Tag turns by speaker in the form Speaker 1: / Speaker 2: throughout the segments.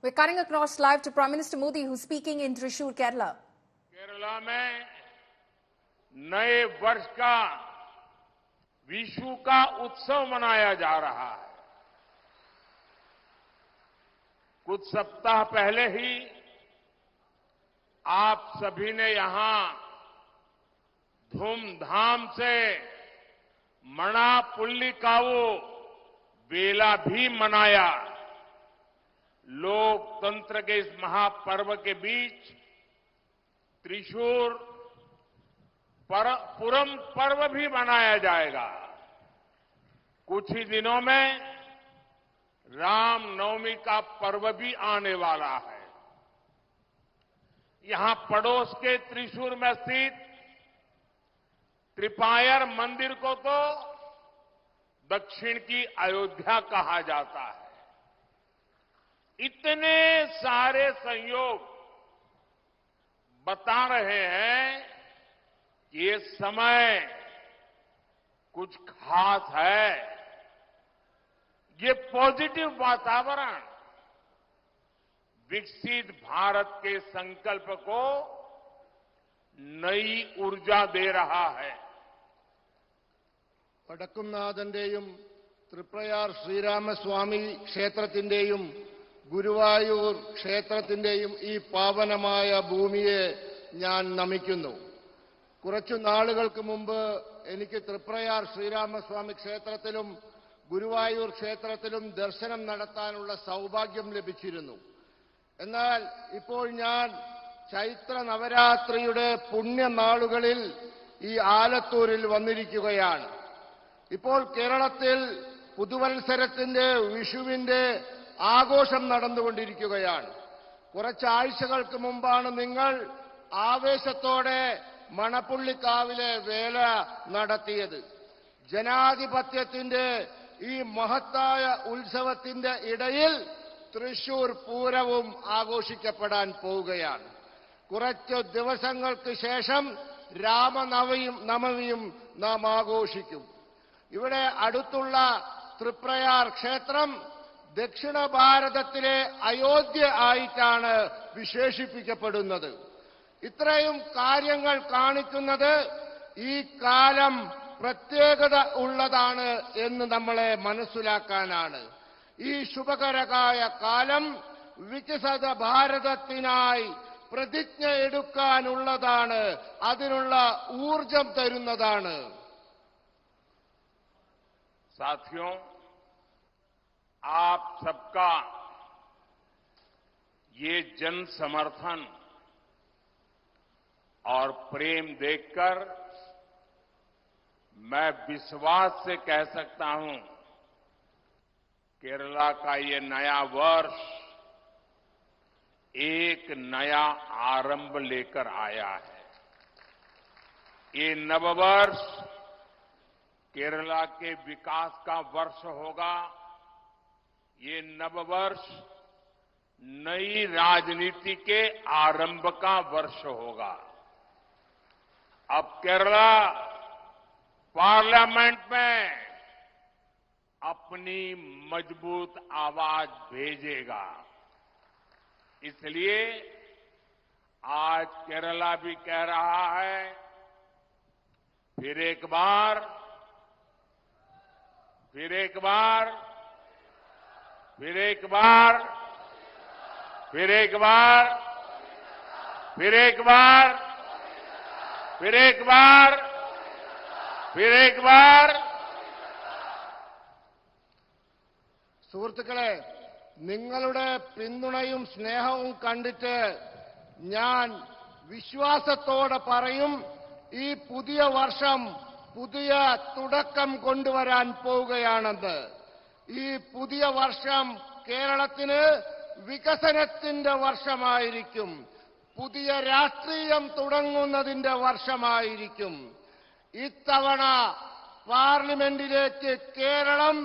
Speaker 1: We're cutting across live to Prime Minister Modi, who's speaking in Thrissur, Kerala.
Speaker 2: Kerala में नए वर्ष का विशु का उत्सव मनाया जा रहा है। कुछ सप्ताह पहले ही आप सभी ने यहां धूमधाम से मणापुल्लिकावु बेला भी मनाया। लोकतंत्र के इस महापर्व के बीच त्रिशूर पुरम पर्व भी मनाया जाएगा। कुछ ही दिनों में रामनवमी का पर्व भी आने वाला है। यहां पड़ोस के त्रिशूर में स्थित त्रिपायर मंदिर को तो दक्षिण की अयोध्या कहा जाता है। इतने सारे संयोग बता रहे हैं कि ये समय कुछ खास है। ये पॉजिटिव वातावरण विकसित भारत के संकल्प को नई ऊर्जा दे रहा है।
Speaker 3: വടക്കുംനാഥന്റെയും തൃപ്രയാർ ശ്രീരാമസ്വാമി ക്ഷേത്രത്തിന്റെയും ഗുരുവായൂർ ക്ഷേത്രത്തിന്റെയും ഈ പാവനമായ ഭൂമിയെ ഞാൻ നമിക്കുന്നു. കുറച്ചു നാളുകൾക്ക് മുമ്പ് എനിക്ക് തൃപ്രയാർ ശ്രീരാമസ്വാമി ക്ഷേത്രത്തിലും ഗുരുവായൂർ ക്ഷേത്രത്തിലും ദർശനം നടത്താനുള്ള സൗഭാഗ്യം ലഭിച്ചിരുന്നു. എന്നാൽ ഇപ്പോൾ ഞാൻ ചൈത്ര നവരാത്രിയുടെ പുണ്യനാളുകളിൽ ഈ ആലത്തൂരിൽ വന്നിരിക്കുകയാണ്. ഇപ്പോൾ കേരളത്തിൽ പുതുവത്സരത്തിന്റെ വിഷുവിന്റെ ആഘോഷം നടന്നുകൊണ്ടിരിക്കുകയാണ്. കുറച്ചാഴ്ചകൾക്ക് മുമ്പാണ് നിങ്ങൾ ആവേശത്തോടെ മണപ്പുള്ളിക്കാവിലെ വേല നടത്തിയത്. ജനാധിപത്യത്തിന്റെ ഈ മഹത്തായ ഉത്സവത്തിന്റെ ഇടയിൽ തൃശൂർ പൂരവും ആഘോഷിക്കപ്പെടാൻ പോവുകയാണ്. കുറച്ചു ദിവസങ്ങൾക്ക് ശേഷം രാമനവമിയും നാം ആഘോഷിക്കും. ഇവിടെ അടുത്തുള്ള തൃപ്രയാർ ക്ഷേത്രം ദക്ഷിണ ഭാരതത്തിലെ അയോധ്യ ആയിട്ടാണ് വിശേഷിപ്പിക്കപ്പെടുന്നത്. ഇത്രയും കാര്യങ്ങൾ കാണിക്കുന്നത് ഈ കാലം പ്രത്യേകത ഉള്ളതാണ് എന്ന് നമ്മളെ മനസ്സിലാക്കാനാണ്. ഈ ശുഭകരമായ കാലം വികസിത ഭാരതത്തിനായി പ്രതിജ്ഞ എടുക്കാനുള്ളതാണ്. അതിനുള്ള ഊർജം തരുന്നതാണ്.
Speaker 2: साथियों, आप सबका ये जन समर्थन और प्रेम देखकर मैं विश्वास से कह सकता हूं, केरला का ये नया वर्ष एक नया आरंभ लेकर आया है। ये नववर्ष केरला के विकास का वर्ष होगा। ये नववर्ष नई राजनीति के आरंभ का वर्ष होगा। अब केरला पार्लियामेंट में अपनी मजबूत आवाज भेजेगा। इसलिए आज केरला भी कह रहा है, फिर एक बार फिर एक बार फिर एक बार फिर एक बार फिर एक बार फिर एक बार फिर एक बार
Speaker 3: സുഹൃത്തുക്കളെ, നിങ്ങളുടെ പിന്തുണയും സ്നേഹവും കണ്ടിട്ട് ഞാൻ വിശ്വാസത്തോടെ പറയും, ഈ പുതിയ വർഷം പുതിയ തുടക്കം കൊണ്ടുവരാൻ പോവുകയാണെന്ന്. ഈ പുതിയ വർഷം കേരളത്തിന് വികസനത്തിന്റെ വർഷമായിരിക്കും. പുതിയ രാഷ്ട്രീയം തുടങ്ങുന്നതിന്റെ വർഷമായിരിക്കും. ഇത്തവണ പാർലമെന്റിലേക്ക് കേരളം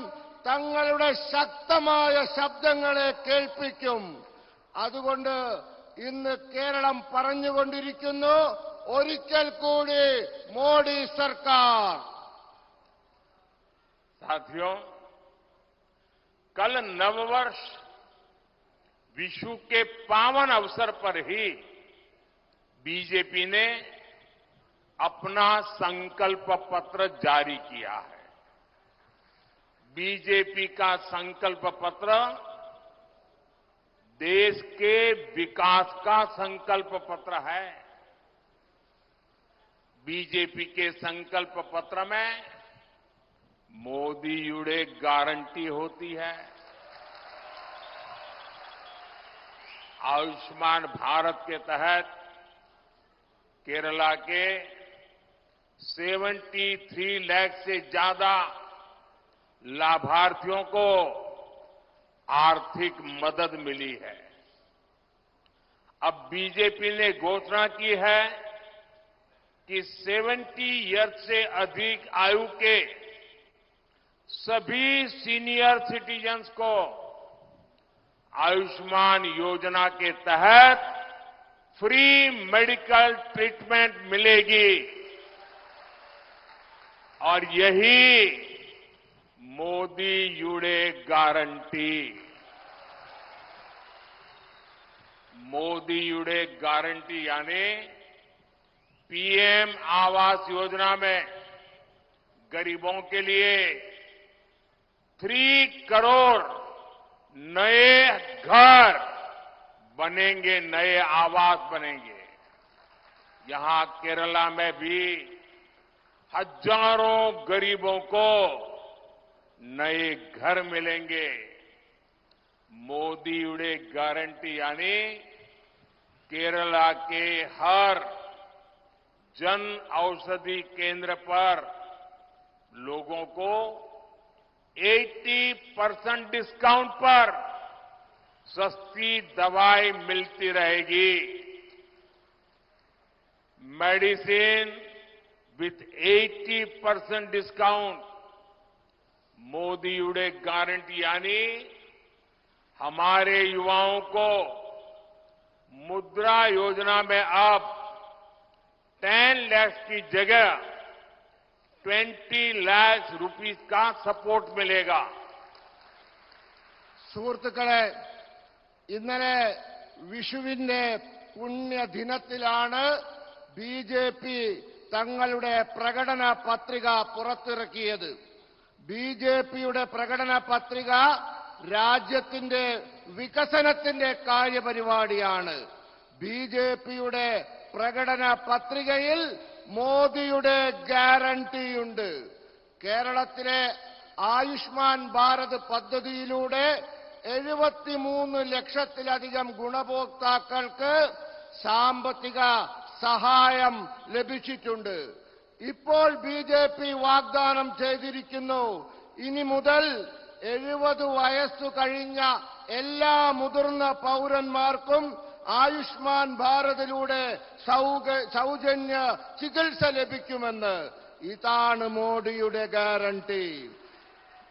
Speaker 3: തങ്ങളുടെ ശക്തമായ ശബ്ദങ്ങളെ കേൾപ്പിക്കും. അതുകൊണ്ട് ഇന്ന് കേരളം പറഞ്ഞുകൊണ്ടിരിക്കുന്നു, ഒരിക്കൽ കൂടി മോഡി സർക്കാർ.
Speaker 2: साथियों, कल नववर्ष विशु के पावन अवसर पर ही बीजेपी ने अपना संकल्प पत्र जारी किया है। बीजेपी का संकल्प पत्र देश के विकास का संकल्प पत्र है। बीजेपी के संकल्प पत्र में मोदी युडे गारंटी होती है। आयुष्मान भारत के तहत केरला के 73 लाख से ज्यादा लाभार्थियों को आर्थिक मदद मिली है। अब बीजेपी ने घोषणा की है कि 70 ईयर्स से अधिक आयु के सभी सीनियर सिटीजन्स को आयुष्मान योजना के तहत फ्री मेडिकल ट्रीटमेंट मिलेगी और यही मोदी युडे गारंटी। मोदी युडे गारंटी यानी पीएम आवास योजना में गरीबों के लिए 3 करोड़ नए घर बनेंगे, नए आवास बनेंगे। यहां केरला में भी हजारों गरीबों को नए घर मिलेंगे। मोदी युडे गारंटी यानी केरला के हर जन औषधि केंद्र पर लोगों को 80% डिस्काउंट पर सस्ती दवाई मिलती रहेगी। Medicine with 80% discount. मोदी युडे गारंटी यानी हमारे युवाओं को मुद्रा योजना में अब 10 लाख की जगह 20 लाख रुपीस का सपोर्ट मिलेगा।
Speaker 3: സുഹൃത്തുക്കളെ, ഇന്നലെ വിഷുവിന്റെ പുണ്യദിനത്തിലാണ് ബിജെപി തങ്ങളുടെ പ്രകടന പത്രിക പുറത്തിറക്കിയത്. ബിജെപിയുടെ പ്രകടന പത്രിക രാജ്യത്തിന്റെ വികസനത്തിന്റെ കാര്യപരിപാടിയാണ്. ബിജെപിയുടെ പ്രകടന പത്രികയിൽ മോദിയുടെ ഗ്യാരണ്ടിയുണ്ട്. കേരളത്തിലെ ആയുഷ്മാൻ ഭാരത് പദ്ധതിയിലൂടെ 73 ലക്ഷത്തിലധികം ഗുണഭോക്താക്കൾക്ക് സാമ്പത്തിക സഹായം ലഭിച്ചിട്ടുണ്ട്. ഇപ്പോൾ ബിജെപി വാഗ്ദാനം ചെയ്തിരിക്കുന്നു, ഇനി മുതൽ 70 വയസ്സു കഴിഞ്ഞ എല്ലാ മുതിർന്ന പൗരന്മാർക്കും ആയുഷ്മാൻ ഭാരതിലൂടെ സൗജന്യ ചികിത്സ ലഭിക്കുമെന്ന്. ഇതാണ് മോദിയുടെ ഗ്യാരണ്ടി.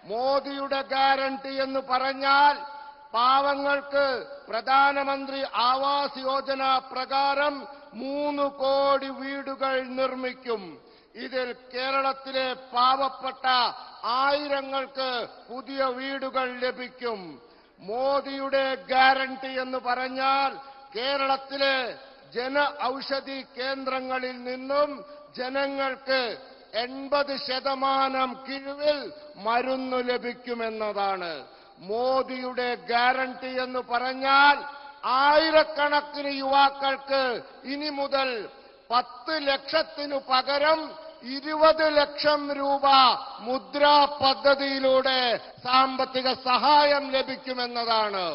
Speaker 3: മോദിയുടെ ഗ്യാരണ്ടി എന്ന് പറഞ്ഞാൽ പാവങ്ങൾക്ക് പ്രധാനമന്ത്രി ആവാസ് യോജന പ്രകാരം 3 കോടി വീടുകൾ നിർമ്മിക്കും. ഇതിൽ കേരളത്തിലെ പാവപ്പെട്ട ആയിരങ്ങൾക്ക് പുതിയ വീടുകൾ ലഭിക്കും. മോദിയുടെ ഗ്യാരണ്ടി എന്ന് പറഞ്ഞാൽ കേരളത്തിലെ ജന ഔഷധി കേന്ദ്രങ്ങളിൽ നിന്നും ജനങ്ങൾക്ക് 80% കിഴിവിൽ മരുന്ന് ലഭിക്കുമെന്നതാണ്. മോദിയുടെ ഗ്യാരണ്ടി എന്ന് പറഞ്ഞാൽ ആയിരക്കണക്കിന് യുവാക്കൾക്ക് ഇനി മുതൽ 10 ലക്ഷത്തിനു പകരം 20 ലക്ഷം രൂപ മുദ്രാ പദ്ധതിയിലൂടെ സാമ്പത്തിക സഹായം ലഭിക്കുമെന്നതാണ്.